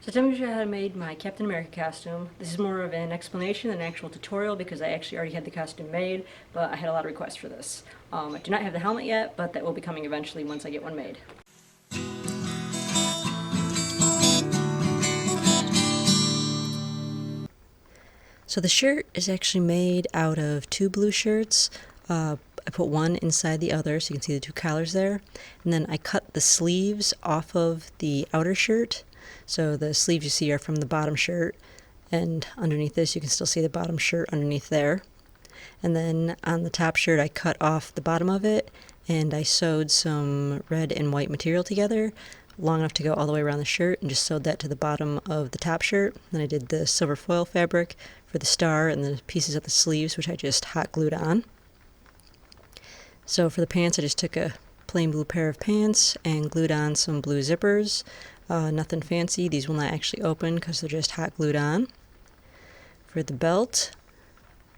So tell me how I made my Captain America costume. This is more of an explanation than an actual tutorial because I actually already had the costume made, but I had a lot of requests for this. I do not have the helmet yet, but that will be coming eventually once I get one made. So the shirt is actually made out of two blue shirts. I put one inside the other so you can see the two collars there. And then I cut the sleeves off of the outer shirt. So the sleeves you see are from the bottom shirt. And underneath this you can still see the bottom shirt underneath there. And then on the top shirt I cut off the bottom of it and I sewed some red and white material together long enough to go all the way around the shirt and just sewed that to the bottom of the top shirt. Then I did the silver foil fabric for the star and the pieces of the sleeves, which I just hot glued on. So for the pants I just took a plain blue pair of pants and glued on some blue zippers. Nothing fancy. These will not actually open because they're just hot glued on. For the belt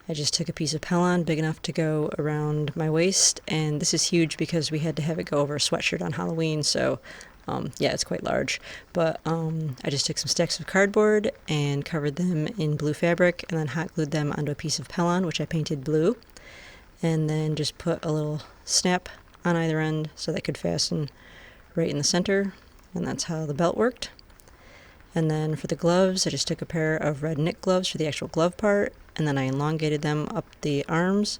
I just took a piece of Pellon big enough to go around my waist, and this is huge because we had to have it go over a sweatshirt on Halloween, so yeah, it's quite large. But I just took some stacks of cardboard and covered them in blue fabric and then hot glued them onto a piece of Pellon, which I painted blue, and then just put a little snap on either end so they could fasten right in the center, and that's how the belt worked. And then for the gloves, I just took a pair of red knit gloves for the actual glove part, and then I elongated them up the arms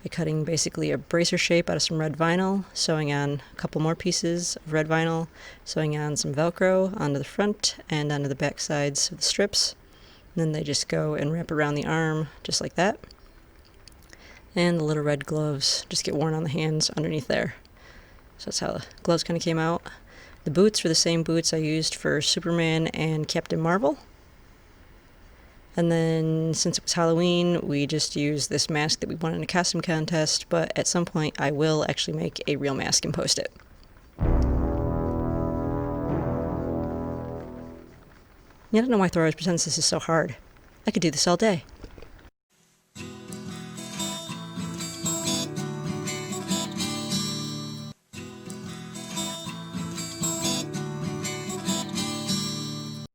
by cutting basically a bracer shape out of some red vinyl, sewing on a couple more pieces of red vinyl, sewing on some Velcro onto the front and onto the back sides of the strips. And then they just go and wrap around the arm just like that. And the little red gloves just get worn on the hands underneath there. So that's how the gloves kind of came out. The boots were the same boots I used for Superman and Captain Marvel. And then since it was Halloween, we just used this mask that we won in a costume contest, but at some point I will actually make a real mask and post it. Yeah, I don't know why Thor always pretends this is so hard. I could do this all day.